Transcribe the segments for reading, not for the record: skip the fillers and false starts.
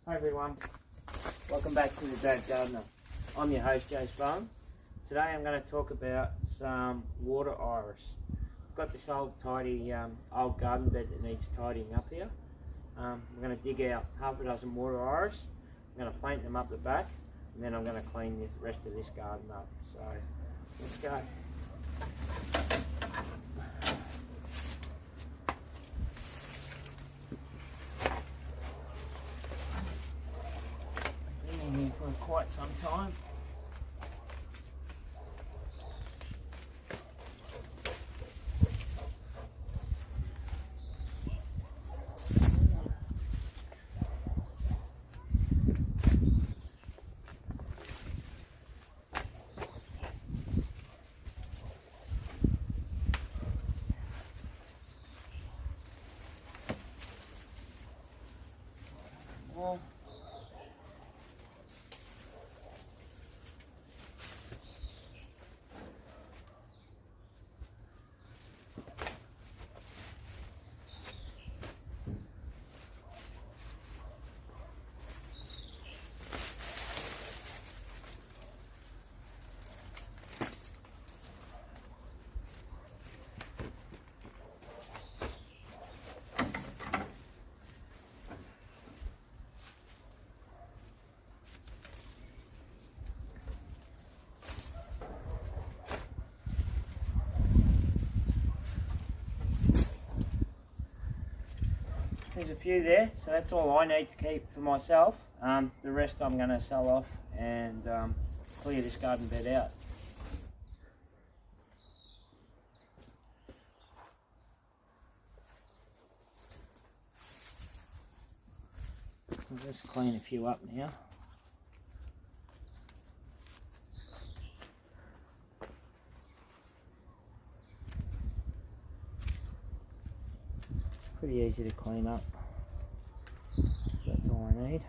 Hi everyone, welcome back to the Dad Gardener. I'm your host Jace Bowen. Today I'm going to talk about some water iris. I've got this old tidy old garden bed that needs tidying up here. I'm going to dig out half a dozen water iris. I'm going to plant them up the back and then I'm going to clean the rest of this garden up. So let's go. Here for quite some time. Well, there's a few there, so that's all I need to keep for myself. The rest I'm going to sell off and clear this garden bed out. I'll just clean a few up now. Pretty easy to clean up, so that's all I need.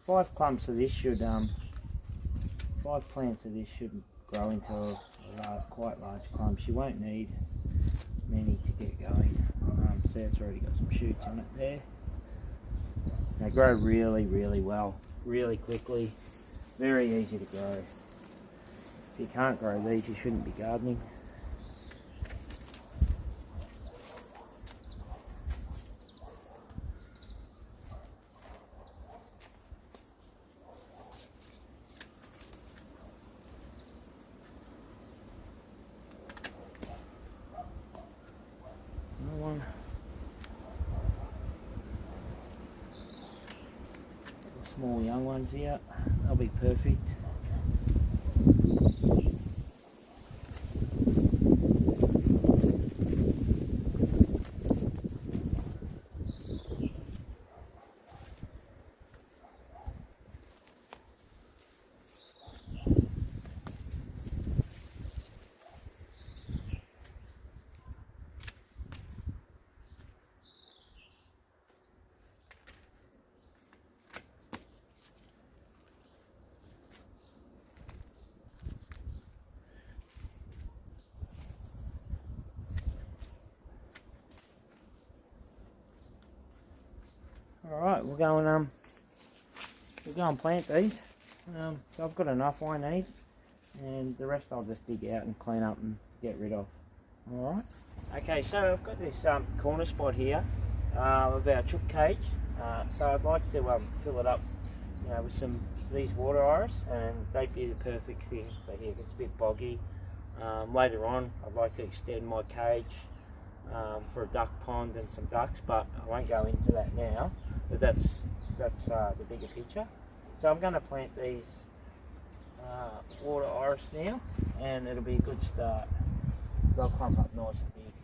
Five plants of this should, 5 plants of this should grow into a quite large clumps. You won't need many to get going. See, it's already got some shoots on it there. They grow really well, really quickly, very easy to grow. If you can't grow these, you shouldn't be gardening. Another one. Small young ones here, they'll be perfect. Alright, we'll go and plant these. So I've got enough I need, and the rest I'll just dig out and clean up and get rid of. Alright. Okay, so I've got this corner spot here of our chook cage. So I'd like to fill it up, with some these water iris, and they'd be the perfect thing for here. It's a bit boggy. Later on, I'd like to extend my cage for a duck pond and some ducks, but I won't go into that now. But that's the bigger picture. So I'm going to plant these water iris now, and it'll be a good start. They'll clump up nice and big.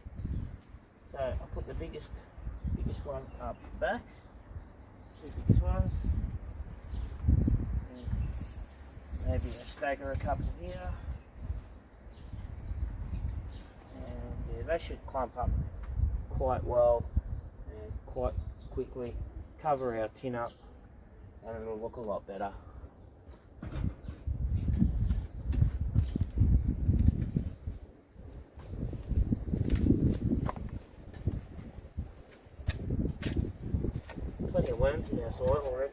So I'll put the biggest one up back, 2 biggest ones, and maybe a stagger a couple here, and yeah, they should clump up quite well and quite quickly. Cover our tin up and it'll look a lot better. worms in our soil already.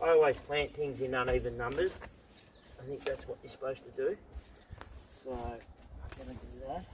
I always plant things in uneven numbers. I think that's what you're supposed to do. So I'm going to do that.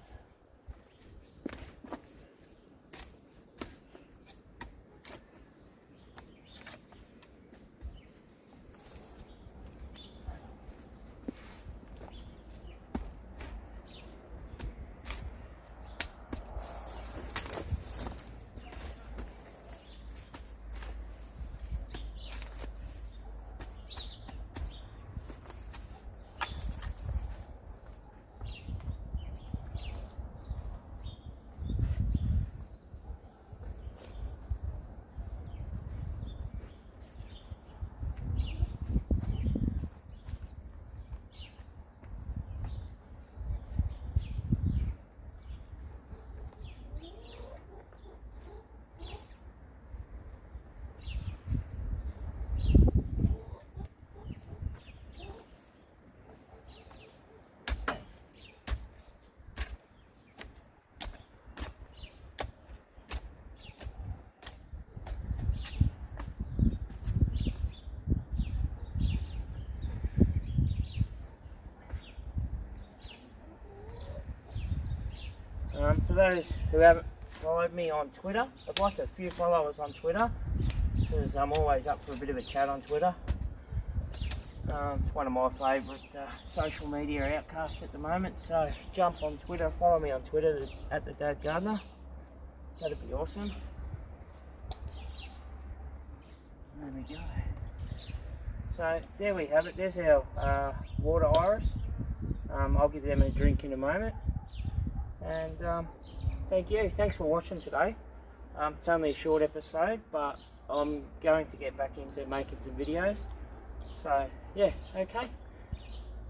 For those who haven't followed me on Twitter, I'd like a few followers on Twitter, because I'm always up for a bit of a chat on Twitter. It's one of my favourite social media outcasts at the moment, so jump on Twitter, follow me on Twitter at the Dad Gardener. That'd be awesome. There we go. So there we have it, there's our water iris. I'll give them a drink in a moment. And thank you, thanks for watching today. It's only a short episode, but I'm going to get back into making some videos. So yeah, okay.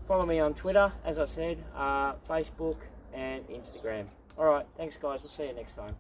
Follow me on Twitter, as I said, Facebook and Instagram. Alright, thanks guys, we'll see you next time.